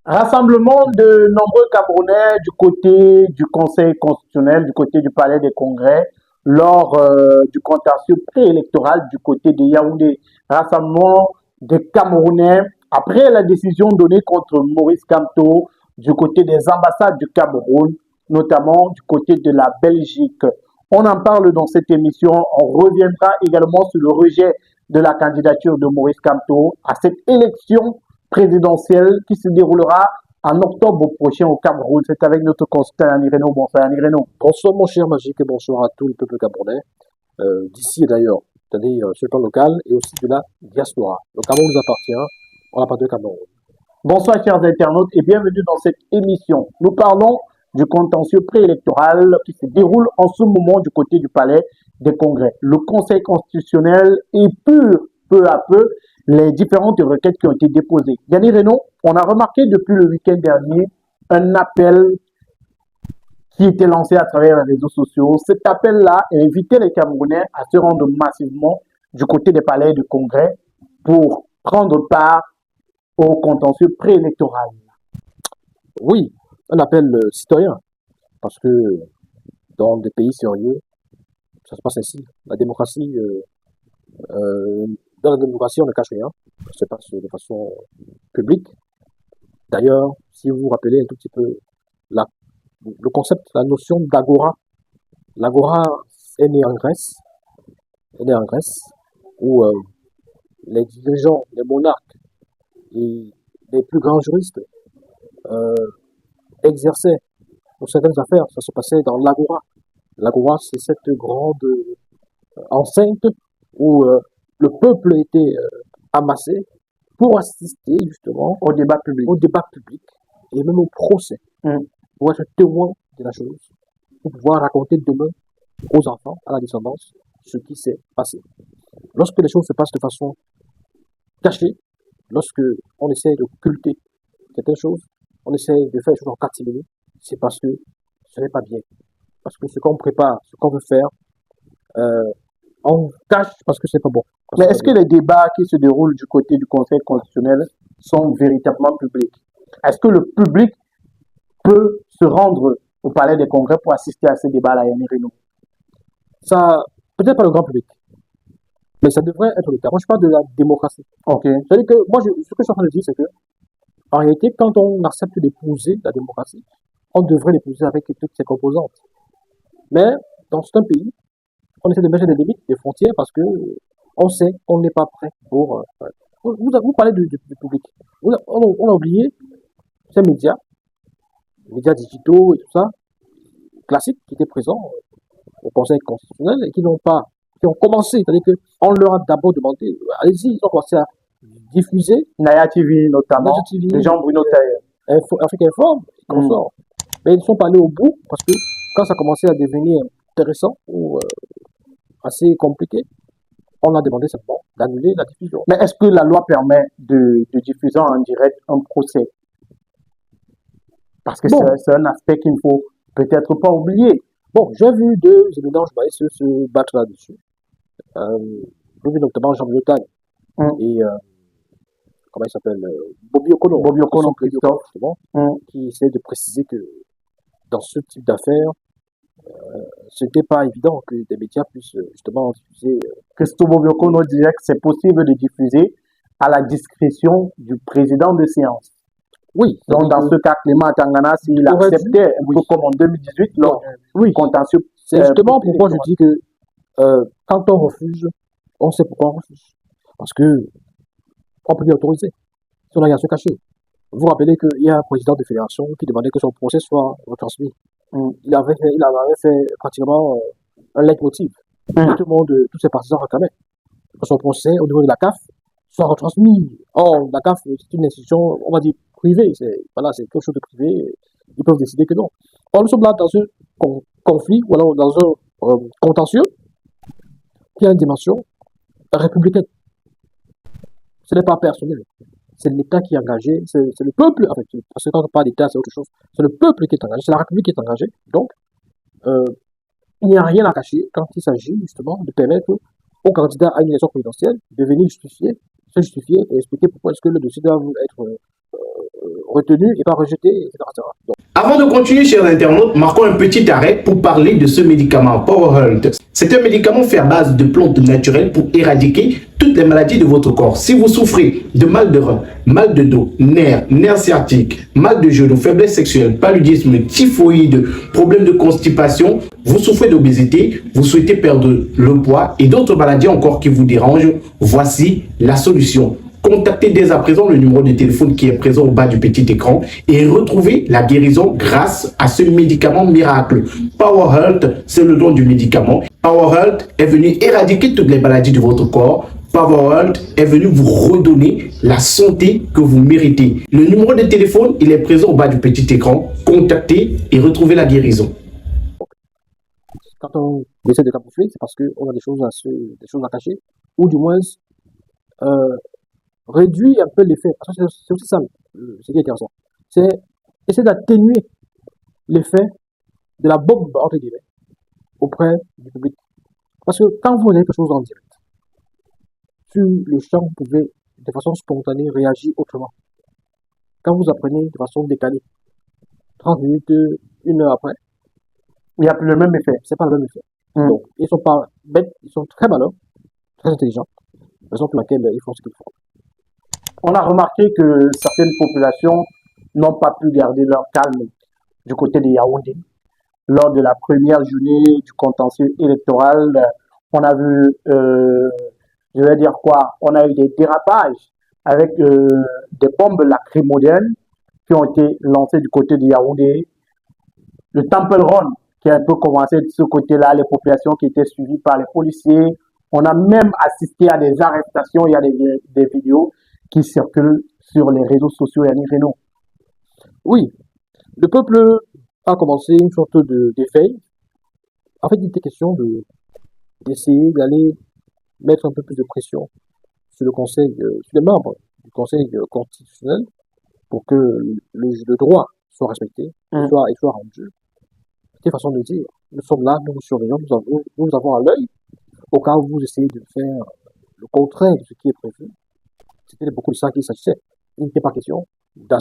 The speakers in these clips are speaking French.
Rassemblement de nombreux Camerounais du côté du Conseil constitutionnel, du côté du Palais des Congrès, lors du contentieux préélectoral du côté de Yaoundé. Rassemblement des Camerounais après la décision donnée contre Maurice Kamto du côté des ambassades du Cameroun, notamment du côté de la Belgique. On en parle dans cette émission. On reviendra également sur le rejet de la candidature de Maurice Kamto à cette élection présidentielle qui se déroulera en octobre prochain au Cameroun. C'est avec notre consultant Yanni Reno. Bonsoir Yanni Reno. Bonsoir mon cher Magique et bonsoir à tout le peuple camerounais, d'ici et d'ailleurs, c'est-à-dire sur le plan local et aussi de la diaspora. Le Cameroun nous appartient, on appartient au Cameroun. Bonsoir chers internautes et bienvenue dans cette émission. Nous parlons du contentieux préélectoral qui se déroule en ce moment du côté du Palais des Congrès. Le Conseil constitutionnel épure peu à peu les différentes requêtes qui ont été déposées. Yannick Reno, on a remarqué depuis le week-end dernier un appel qui était lancé à travers les réseaux sociaux. Cet appel-là invitait les Camerounais à se rendre massivement du côté des palais de congrès pour prendre part au contentieux préélectoral. Oui, un appel citoyen, parce que dans des pays sérieux, ça se passe ainsi. La démocratie, dans la démocratie, on ne cache rien, ça se passe de façon publique. D'ailleurs, si vous vous rappelez un tout petit peu la, le concept, la notion d'agora, l'agora est née en Grèce, où les dirigeants, les monarques et les plus grands juristes euh, exerçaient pour certaines affaires. Ça se passait dans l'agora. L'agora, c'est cette grande enceinte où le peuple était amassé pour assister justement au débat public et même au procès, pour être témoin de la chose, pour pouvoir raconter demain aux enfants, à la descendance, ce qui s'est passé. Lorsque les choses se passent de façon cachée, lorsque on essaie d'occulter certaines choses, on essaie de faire les choses en catimini, c'est parce que ce n'est pas bien. Parce que ce qu'on prépare, ce qu'on veut faire, euh, on cache parce que c'est pas bon. Mais est-ce que les débats qui se déroulent du côté du Conseil constitutionnel sont véritablement publics? Est-ce que le public peut se rendre au palais des congrès pour assister à ces débats-là, Yannick Reno? Ça, peut-être pas le grand public, mais ça devrait être le cas. Moi, je parle de la démocratie. Ok. C'est-à-dire que moi, ce que je suis en train de dire, c'est que, en réalité, quand on accepte d'épouser la démocratie, on devrait l'épouser avec toutes ses composantes. Mais, dans certains pays, on essaie de mettre des limites, des frontières, parce que on sait qu'on n'est pas prêt pour... vous parlez du public. On a oublié ces médias, les médias digitaux et tout ça, classiques, qui étaient présents au Conseil constitutionnel et qui n'ont pas, qui ont commencé, c'est-à-dire qu'on leur a d'abord demandé, allez-y, ils ont commencé à diffuser, Naya TV notamment, Naya TV, de Jean-Bruno Tailleur. Afrique Informe, consorts. Mais ils ne sont pas allés au bout parce que quand ça commençait à devenir intéressant ou assez compliqué, on a demandé simplement d'annuler la diffusion. Mais est-ce que la loi permet de diffuser en direct un procès? Parce que Bon, c'est un aspect qu'il ne faut peut-être pas oublier. bon, j'ai vu deux éminents journalistes se battre là-dessus. J'ai vu notamment Jean Biotagne et comment il s'appelle Bobby Okono. Bobby Okono, Christophe. Justement, qui essaie de préciser que dans ce type d'affaires, ce n'était pas évident que des médias puissent justement diffuser. Christophe Bobby Okono disait que c'est possible de diffuser à la discrétion du président de séance. Oui. Donc, dans ce cas, Clément Tangana, s'il acceptait, un peu comme en 2018, lors du contentieux. C'est justement pourquoi je dis que quand on refuse, on sait pourquoi on refuse. Parce que on peut dire autoriser. Si on a rien à se cacher. Vous vous rappelez qu'il y a un président de fédération qui demandait que son procès soit retransmis. Il avait fait pratiquement un leitmotiv. Tout le monde, tous ses partisans réclamaient que son procès au niveau de la CAF soit retransmis. Or, la CAF, c'est une institution, on va dire, privée. Voilà, c'est quelque chose de privé. Ils peuvent décider que non. Or, nous sommes là dans un conflit, ou alors dans un contentieux qui a une dimension républicaine. Ce n'est pas personnel. C'est l'État qui est engagé, c'est le peuple, en fait, parce que quand on parle d'État, c'est autre chose. C'est le peuple qui est engagé, c'est la République qui est engagée. Donc, il n'y a rien à cacher quand il s'agit justement de permettre aux candidats à une élection présidentielle de venir se justifier et expliquer pourquoi est-ce que le dossier doit être retenu et pas rejeté, etc. Donc, avant de continuer, chers internautes, marquons un petit arrêt pour parler de ce médicament PowerHealth. C'est un médicament fait à base de plantes naturelles pour éradiquer toutes les maladies de votre corps. Si vous souffrez de mal de rein, mal de dos, nerfs sciatiques, mal de genoux, faiblesse sexuelle, paludisme, typhoïde, problème de constipation, vous souffrez d'obésité, vous souhaitez perdre le poids et d'autres maladies encore qui vous dérangent, voici la solution. Contactez dès à présent le numéro de téléphone qui est présent au bas du petit écran et retrouvez la guérison grâce à ce médicament miracle. PowerHealth, c'est le nom du médicament. PowerHealth est venu éradiquer toutes les maladies de votre corps. PowerHealth est venu vous redonner la santé que vous méritez. Le numéro de téléphone, il est présent au bas du petit écran. Contactez et retrouvez la guérison. quand on essaie de camoufler, c'est parce qu'on a des choses à cacher, ou du moins réduit un peu l'effet. Parce que c'est aussi ça, ce qui est intéressant. C'est essayer d'atténuer l'effet de la bombe, entre guillemets, auprès du public. Parce que quand vous avez quelque chose en direct, sur le champ, vous pouvez, de façon spontanée, réagir autrement. Quand vous apprenez de façon décalée, 30 minutes, 1 heure après, Il n'y a plus le même effet. c'est pas le même effet. Donc, ils sont pas bêtes, ils sont très malins, très intelligents, raison pour laquelle ils font ce qu'ils font. On a remarqué que certaines populations n'ont pas pu garder leur calme du côté de Yaoundé. Lors de la première journée du contentieux électoral, on a vu, je vais dire quoi, on a eu des dérapages avec des bombes lacrymogènes qui ont été lancées du côté de Yaoundé. Le Temple Run qui a un peu commencé de ce côté-là, les populations qui étaient suivies par les policiers. On a même assisté à des arrestations, il y a des vidéos qui circulent sur les réseaux sociaux, Yannick Reno. Oui, le peuple a commencé une sorte d'effet. En fait, il était question d'essayer d'aller mettre un peu plus de pression sur le conseil, sur les membres du conseil constitutionnel pour que le droit soit respecté et soit rendu. C'est une façon de dire, nous sommes là, nous vous surveillons, nous vous avons à l'œil, au cas où vous essayez de faire le contraire de ce qui est prévu. C'était beaucoup de ça qu'il s'agissait. Il n'était pas question, d'après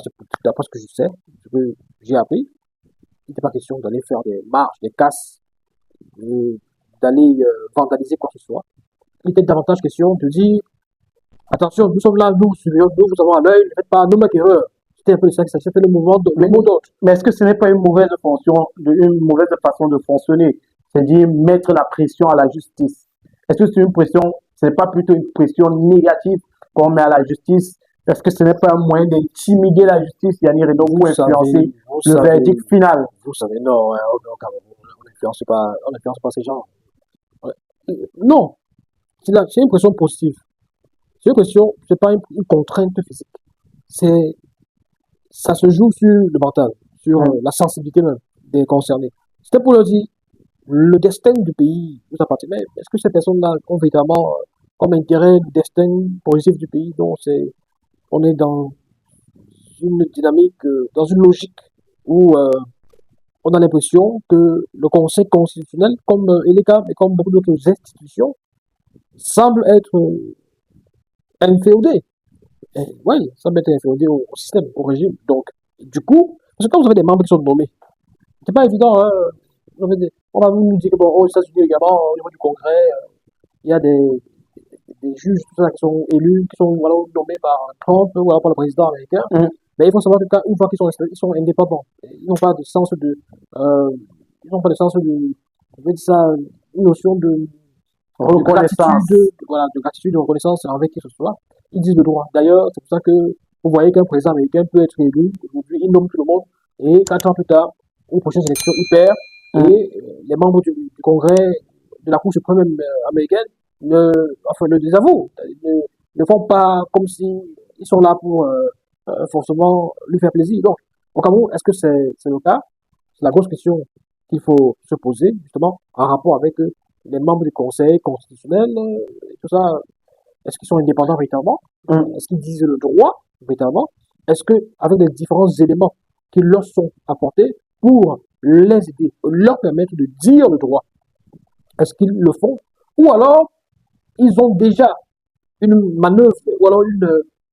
ce que je sais, ce que j'ai appris, il n'était pas question d'aller faire des marches, des casses, d'aller vandaliser quoi que ce soit. Il était davantage question de dire, attention, nous sommes là, nous vous surveillons, nous vous avons à l'œil, ne faites pas nos maquereurs. C'était un peu ça que ça c'était le mot d'ordre. Mais est-ce que ce n'est pas une mauvaise façon de fonctionner? C'est-à-dire mettre la pression à la justice. Est-ce que c'est une pression, ce n'est pas plutôt une pression négative qu'on met à la justice? Est-ce que ce n'est pas un moyen d'intimider la justice, Yannick Reno, ou influencer le verdict final? Vous savez, non, on n'influence pas ces gens. Non, c'est une pression positive. C'est une pression, c'est pas une contrainte physique. Ça se joue sur le mental, sur la sensibilité même des concernés. C'était pour leur dire, le destin du pays nous appartient. Mais est-ce que ces personnes-là ont véritablement comme intérêt le destin positif du pays? Donc, on est dans une dynamique, dans une logique où on a l'impression que le Conseil constitutionnel, comme ELECA et comme beaucoup d'autres institutions, semble être inféodé. Oui, ça m'est inféodé au système, au régime. Donc, du coup, parce que quand vous avez des membres qui sont nommés, c'est pas évident, hein, on va nous dire que bon, aux États-Unis également, au niveau du Congrès, il y a des juges tout ça, qui sont élus, qui sont voilà, nommés par Trump ou alors par le président américain. Mais il faut savoir qu'une fois qu'ils sont installés, ils sont indépendants. Ils n'ont pas de sens ils n'ont pas de sens de, on va dire ça, une notion de Reconnaissance. de gratitude, de reconnaissance avec qui ce soit. Ils disent le droit. D'ailleurs, c'est pour ça que vous voyez qu'un président américain peut être élu. Aujourd'hui, il nomme tout le monde. Et 4 ans plus tard, aux prochaines élections, il perd. Et les membres du Congrès, de la Cour suprême américaine, le désavouent. Ne font pas comme si ils sont là pour forcément lui faire plaisir. Donc, au Cameroun, est-ce que c'est le cas? C'est la grosse question qu'il faut se poser, justement, en rapport avec les membres du Conseil constitutionnel, tout ça. Est-ce qu'ils sont indépendants véritablement? Est-ce qu'ils disent le droit véritablement? Est-ce que, avec les différents éléments qui leur sont apportés pour les aider, leur permettre de dire le droit, est-ce qu'ils le font? Ou alors, ils ont déjà une manœuvre ou alors une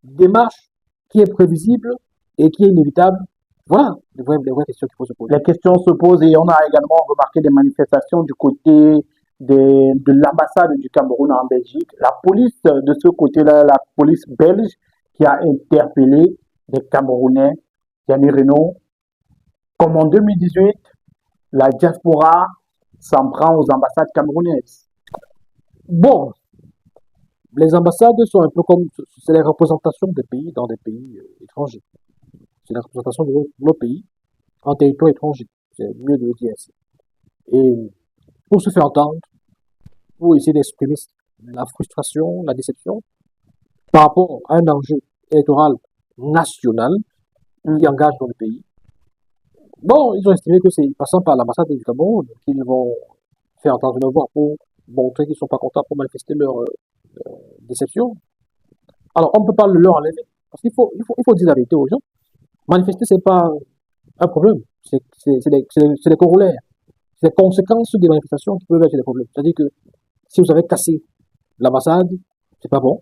démarche qui est prévisible et qui est inévitable. Voilà les vraies questions qu'il faut se poser. Les questions se posent et on a également remarqué des manifestations du côté de l'ambassade du Cameroun en Belgique. La police de ce côté-là, la police belge, qui a interpellé des Camerounais, Yannick Renault, comme en 2018, la diaspora s'en prend aux ambassades camerounaises. Bon, les ambassades sont un peu comme, c'est les représentations des pays dans des pays étrangers. C'est la représentation de nos pays en territoire étranger. C'est mieux de le dire ainsi. Et pour se faire entendre, pour essayer d'exprimer la frustration, la déception par rapport à un enjeu électoral national qui engage dans le pays. Bon, ils ont estimé que c'est passant par l'ambassade du Cameroun qu'ils vont faire entendre leur voix pour montrer qu'ils ne sont pas contents, pour manifester leur déception. Alors, on ne peut pas le leur enlever. Parce qu'il faut dire la vérité aux gens. Manifester, c'est pas un problème. C'est des corollaires. C'est les conséquences des manifestations qui peuvent être des problèmes. C'est-à-dire que si vous avez cassé l'ambassade, c'est pas bon.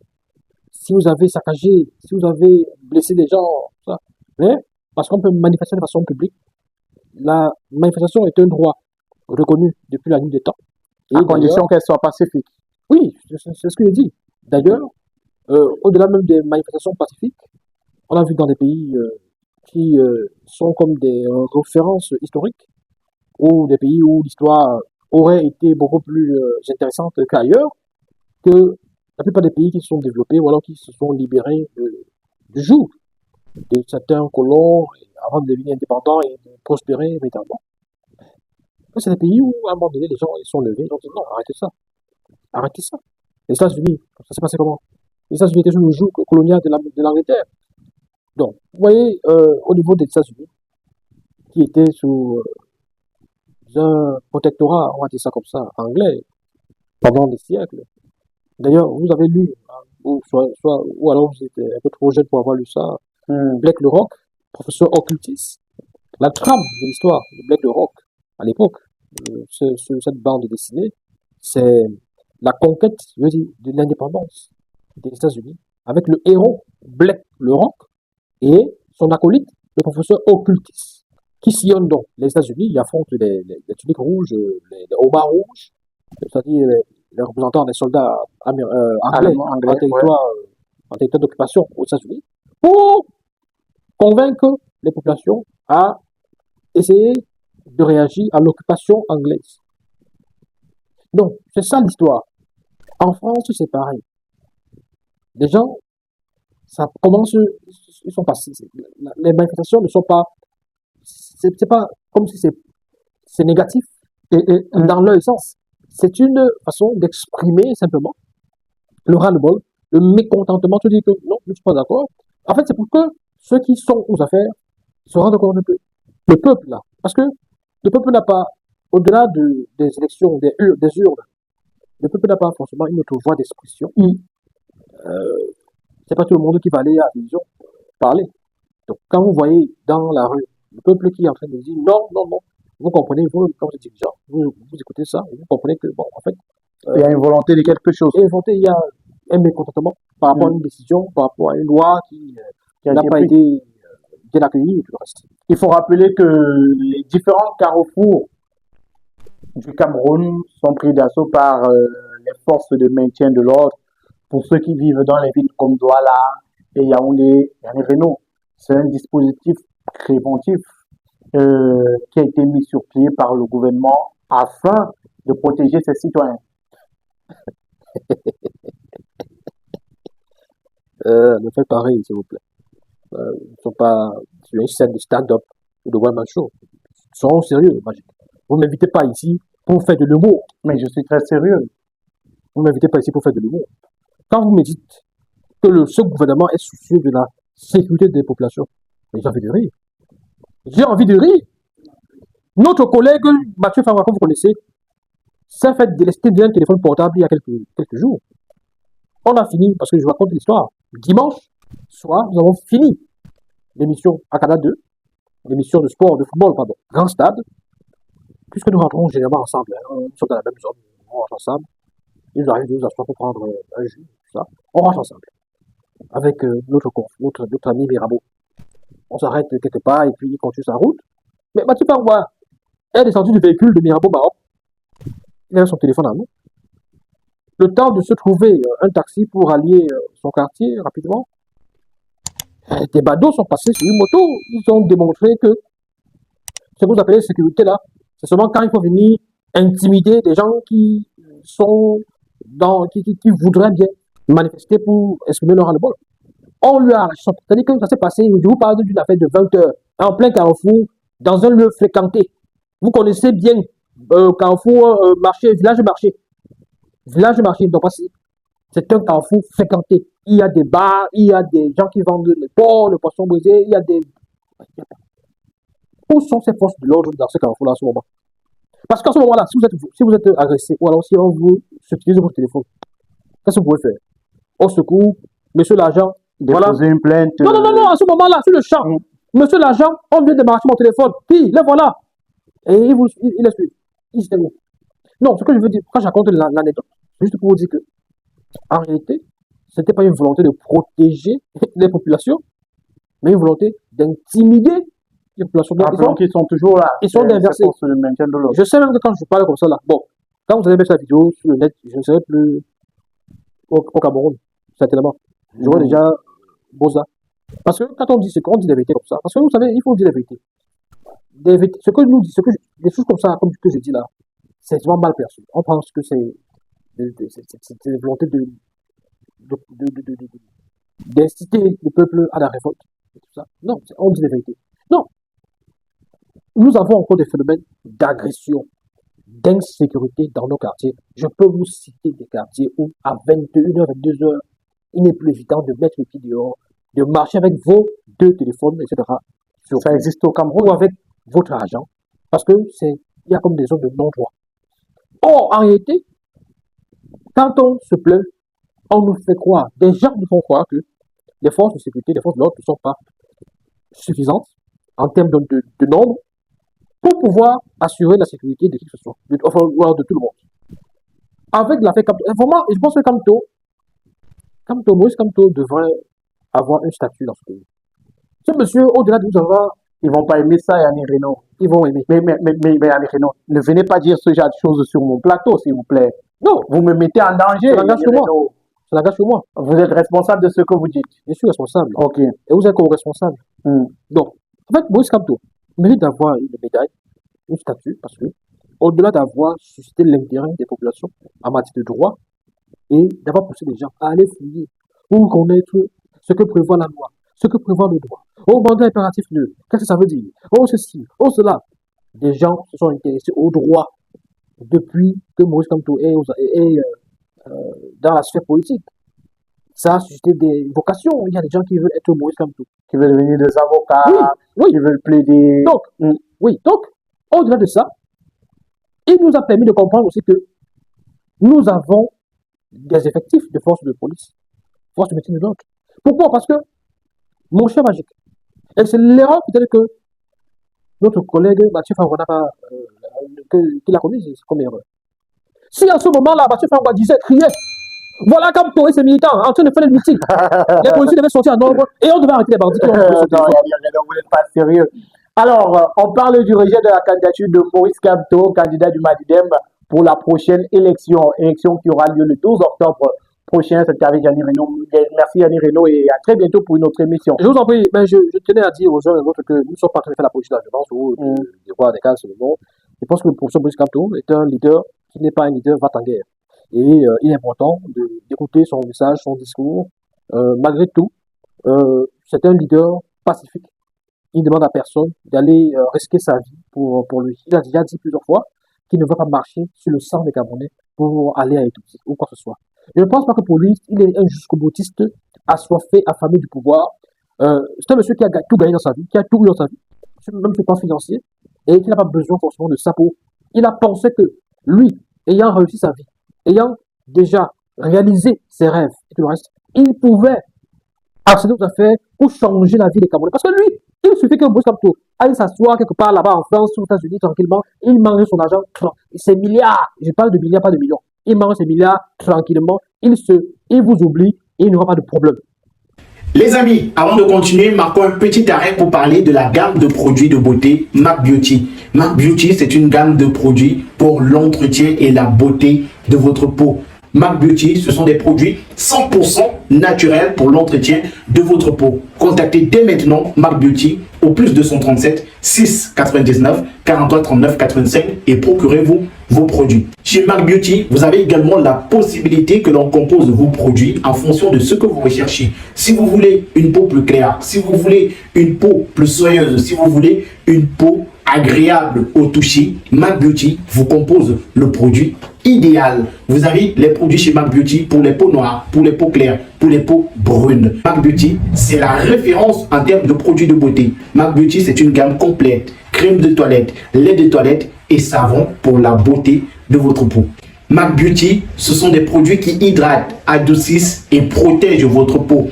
Si vous avez saccagé, si vous avez blessé des gens, ça. Mais, parce qu'on peut manifester de façon publique, la manifestation est un droit reconnu depuis la nuit des temps. Et à condition qu'elle soit pacifique. Oui, c'est ce que je dis. D'ailleurs, au-delà même des manifestations pacifiques, on a vu dans des pays qui sont comme des références historiques, ou des pays où l'histoire aurait été beaucoup plus intéressante qu'ailleurs, que la plupart des pays qui se sont développés, ou alors qui se sont libérés du joug de certains colons avant de devenir indépendants et de prospérer véritablement. C'est des pays où, à un moment donné, les gens ils sont levés, ils ont dit non, arrêtez ça. Arrêtez ça. Les États-Unis, ça s'est passé comment? Les États-Unis étaient sous le joug colonial de l'Angleterre. Donc, vous voyez, au niveau des États-Unis, qui étaient sous un protectorat, on va dire ça comme ça, anglais, pendant des siècles. D'ailleurs, vous avez lu, hein, ou alors vous étiez un peu trop jeune pour avoir lu ça, Black le Rock, professeur occultiste. La trame de l'histoire de Black le Rock, à l'époque, cette bande dessinée, c'est la conquête, je veux dire, de l'indépendance des États-Unis, avec le héros Black le Rock et son acolyte, le professeur occultiste, qui sillonne donc les États-Unis, il affronte les tuniques rouges, les homards rouges, c'est-à-dire les représentants des soldats anglais en territoire d'occupation aux États-Unis, pour convaincre les populations à essayer de réagir à l'occupation anglaise. Donc, c'est ça l'histoire. En France, c'est pareil. Les gens, ça commence, ils sont passés. Les manifestations ne sont pas, c'est pas comme si c'est négatif dans leur sens. C'est une façon d'exprimer simplement le ras-le-bol, le mécontentement, te dire que non, je ne suis pas d'accord. En fait, c'est pour que ceux qui sont aux affaires se rendent compte que le peuple, là, parce que le peuple n'a pas, au-delà des élections, des urnes, le peuple n'a pas forcément une autre voie d'expression. C'est pas tout le monde qui va aller à la télévision parler. Donc, quand vous voyez dans la rue le peuple qui est en train de dire non, non, non, vous comprenez, vous, quand vous êtes dirigeant, vous écoutez ça, et vous comprenez que, bon, en fait, il y a une volonté de quelque chose. Il y a un mécontentement par rapport à une décision, par rapport à une loi qui n'a pas été bien accueillie et tout le reste. Il faut rappeler que les différents carrefours du Cameroun sont pris d'assaut par les forces de maintien de l'ordre. Pour ceux qui vivent dans les villes comme Douala et Yaoundé, Yannick Renault, c'est un dispositif préventif qui a été mis sur pied par le gouvernement afin de protéger ses citoyens. Ne faites pareil, s'il vous plaît. Ils ne sont pas sur une scène de stand-up ou de one-man show. Soyons sérieux, imagine. Vous ne m'invitez pas ici pour faire de l'humour. Mais je suis très sérieux. Vous ne m'invitez pas ici pour faire de l'humour. Quand vous me dites que ce gouvernement est soucieux de la sécurité des populations, mais j'ai envie de rire. J'ai envie de rire. Notre collègue Mathieu Favre, que vous connaissez, s'est fait délester d'un téléphone portable il y a quelques jours. On a fini, parce que je vous raconte l'histoire. Dimanche soir, nous avons fini l'émission Akada 2, l'émission de sport, de football, pardon, Grand Stade, puisque nous rentrons généralement ensemble. Hein, nous sommes dans la même zone, on rentre ensemble. Il nous arrive de nous asseoir pour prendre un jus, tout ça. On rentre ensemble. Avec notre ami Mirabeau. on s'arrête quelque part et puis il continue sa route. Mais Mathieu Fangwa est descendu du véhicule de Mirabeau Baroque. Il avait son téléphone à nous. Le temps de se trouver un taxi pour allier son quartier rapidement. Des badauds sont passés sur une moto. Ils ont démontré que ce que vous appelez sécurité là, c'est seulement quand il faut venir intimider des gens qui sont qui voudraient bien manifester pour exprimer leur ras-le-bol. On lui a arraché son. C'est-à-dire que ça s'est passé, je vous parle d'une affaire de 20 heures, en plein carrefour, dans un lieu fréquenté. Vous connaissez bien carrefour, marché, village-marché. Village-marché, donc c'est un carrefour fréquenté. Il y a des bars, il y a des gens qui vendent les porcs, le poisson brisé, il y a des... Où sont ces forces de l'ordre dans ce carrefour-là à ce moment? Parce qu'à ce moment-là, si vous êtes agressé, ou alors si on vous utilise votre téléphone, qu'est-ce que vous pouvez faire? Au secours, monsieur l'agent, voilà. Déposer une plainte. Non, à ce moment-là, sur le champ, monsieur l'agent, on vient de démarcher mon téléphone, puis le voilà. Et il est suivi. Il se où? Non, ce que je veux dire, quand je raconte l'anecdote, c'est juste pour vous dire que, en réalité, ce n'était pas une volonté de protéger les populations, mais une volonté d'intimider les populations. Donc, ils sont toujours là. Ils sont inversés. Je sais même que quand je parle comme ça là, bon, quand vous allez mettre la vidéo sur le net, je ne serai plus au Cameroun, certainement. J'aurais déjà Boza. Parce que quand on dit ce qu'on dit la vérité comme ça, parce que vous savez, il faut dire la vérité. Ce que nous dit, des choses comme ça, comme que je dis là, c'est vraiment mal perçu. On pense que c'est une volonté d'inciter le peuple à la révolte. Et tout ça. Non, on dit la vérité. Non. Nous avons encore des phénomènes d'agression, d'insécurité dans nos quartiers. Je peux vous citer des quartiers où, à 21h, 22h, il n'est plus évident de mettre les pieds dehors, de marcher avec vos deux téléphones, etc. Ça existe au Cameroun. Ou avec votre argent. Parce que il y a comme des zones de non-droit. Or, en réalité, quand on se plaint, on nous fait croire, des gens nous font croire que les forces de sécurité, les forces de l'ordre ne sont pas suffisantes en termes de nombre pour pouvoir assurer la sécurité de qui que ce soit, de tout le monde. Avec l'affaire Kamto, vraiment, je pense que Maurice Kamto devrait avoir un statut dans ce pays. Ce monsieur, au-delà de nous avoir, ils vont pas aimer ça, Yannick Renaud. Ils vont aimer. Mais Yannick Renaud, ne venez pas dire ce genre de choses sur mon plateau, s'il vous plaît. Non. Vous me mettez en danger. Ça l'engage sur moi. Vous êtes responsable de ce que vous dites. Je suis responsable. Ok. Et vous êtes co-responsable. Donc, en fait, Maurice Kamto mérite d'avoir une médaille, un statut, parce que, au-delà d'avoir suscité l'intérêt des populations en matière de droit, et d'avoir poussé les gens à aller fouiller pour connaître ce que prévoit la loi, ce que prévoit le droit. Oh, mandat impératif nul, qu'est-ce que ça veut dire? Oh, ceci, oh, cela. Des gens se sont intéressés au droit depuis que Maurice Kamto est dans la sphère politique. Ça a suscité des vocations. Il y a des gens qui veulent être Maurice Kamto, qui veulent devenir des avocats, qui veulent plaider. Donc, au-delà de ça, il nous a permis de comprendre aussi que nous avons des effectifs de forces de police, forces de maintien de l'ordre. Pourquoi? Parce que, mon cher magique, et c'est l'erreur peut-être que notre collègue Mathieu Fangwa n'a pas, qu'il a commise comme erreur. Si en ce moment-là, Mathieu Fangwa disait, criait, voilà Kamto et ses militants en train de faire des meetings, les policiers devaient sortir en nombre et on devait arrêter les bandits. Non, vous n'êtes pas sérieux. Alors, on parle du rejet de la candidature de Maurice Kamto, candidat du Madidem, pour la prochaine élection qui aura lieu le 12 octobre prochain. C'était avec Yannick Renaud. Merci Yannick Renaud et à très bientôt pour une autre émission. Je vous en prie, je tenais à dire aux uns et aux autres que nous ne sommes pas en train de faire la politique de la violence ou de voir des cas sur le monde. Je pense que le professeur Maurice Kamto est un leader qui n'est pas un leader va-t-en-guerre. Et il est important d'écouter son message, son discours. Malgré tout, c'est un leader pacifique. Il ne demande à personne d'aller risquer sa vie pour lui. Il a déjà dit plusieurs fois qu'il ne va pas marcher sur le sang des Camerounais pour aller à Éthiopie ou quoi que ce soit. Je ne pense pas que pour lui, il est un jusqu'au-boutiste, assoiffé, affamé du pouvoir. C'est un monsieur qui a tout gagné dans sa vie, qui a tout eu dans sa vie, même sur le plan financier, et qui n'a pas besoin forcément de ça pour... Il a pensé que lui, ayant réussi sa vie, ayant déjà réalisé ses rêves et tout le reste, il pouvait accéder aux affaires pour changer la vie des Camerounais. Parce que lui, il suffit que Maurice Kamto aille s'asseoir quelque part là-bas en France, aux États-Unis, tranquillement, il mange son argent, ses milliards, je parle de milliards, pas de millions, il mange ses milliards tranquillement, il vous oublie et il n'y aura pas de problème. Les amis, avant de continuer, marquons un petit arrêt pour parler de la gamme de produits de beauté MAC Beauty. MAC Beauty, c'est une gamme de produits pour l'entretien et la beauté de votre peau. MAC Beauty, ce sont des produits 100% naturels pour l'entretien de votre peau. Contactez dès maintenant MAC Beauty au plus 237 6 99 43 39 85 et procurez-vous vos produits. Chez MAC Beauty, vous avez également la possibilité que l'on compose vos produits en fonction de ce que vous recherchez. Si vous voulez une peau plus claire, si vous voulez une peau plus soyeuse, si vous voulez une peau agréable au toucher, MAC Beauty vous compose le produit idéal. Vous avez les produits chez MAC Beauty pour les peaux noires, pour les peaux claires, pour les peaux brunes. MAC Beauty, c'est la référence en termes de produits de beauté. MAC Beauty, c'est une gamme complète. Crème de toilette, lait de toilette et savon pour la beauté de votre peau. MAC Beauty, ce sont des produits qui hydratent, adoucissent et protègent votre peau.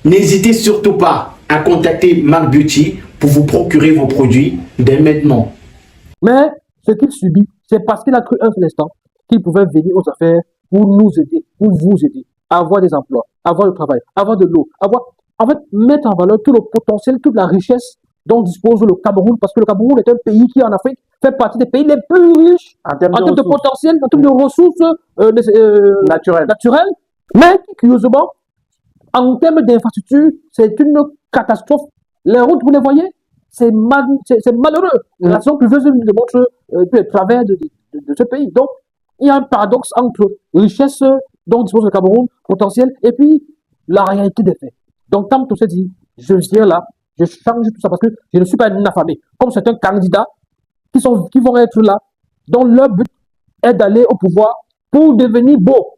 N'hésitez surtout pas à contacter MAC Beauty pour vous procurer vos produits dès maintenant. Mais ce qu'il subit, c'est parce qu'il a cru un seul instant qu'il pouvait venir aux affaires pour nous aider, pour vous aider, à avoir des emplois, avoir le travail, avoir de l'eau, en fait, mettre en valeur tout le potentiel, toute la richesse dont dispose le Cameroun, parce que le Cameroun est un pays qui, en Afrique, fait partie des pays les plus riches en termes de potentiel, en termes de ressources naturelles. Mais, curieusement, en termes d'infrastructure, c'est une catastrophe. Les routes, vous les voyez, c'est malheureux. La raison pluvieuse nous démontre les travers de ce pays. Donc, il y a un paradoxe entre richesse dont dispose le Cameroun, potentiel, et puis la réalité des faits. Donc, Tam Tossé dit, je viens là, je change tout ça parce que je ne suis pas un affamé. Comme certains candidats qui vont être là, dont leur but est d'aller au pouvoir pour devenir beau.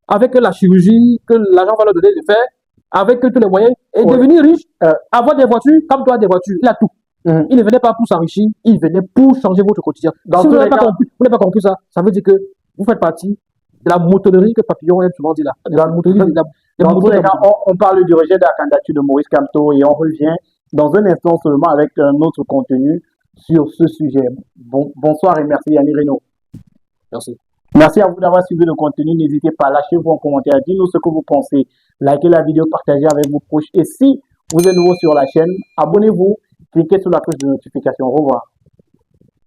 Avec la chirurgie que l'argent va leur donner de faire, avec tous les moyens, et devenir riche, avoir des voitures, comme toi des voitures, il a tout. Il ne venait pas pour s'enrichir, il venait pour changer votre quotidien. Si vous n'avez pas compris ça, ça veut dire que vous faites partie de la motonerie que Papillon aime souvent dire là. De la motonerie, dans tous les cas, on parle du rejet de la candidature de Maurice Kamto et on revient dans un instant seulement avec un autre contenu sur ce sujet. Bonsoir et merci Yannick Reynaud. Merci. Merci à vous d'avoir suivi le contenu. N'hésitez pas, lâchez-vous en commentaire, dites-nous ce que vous pensez. Likez la vidéo, partagez avec vos proches. Et si vous êtes nouveau sur la chaîne, abonnez-vous, cliquez sur la cloche de notification. Au revoir.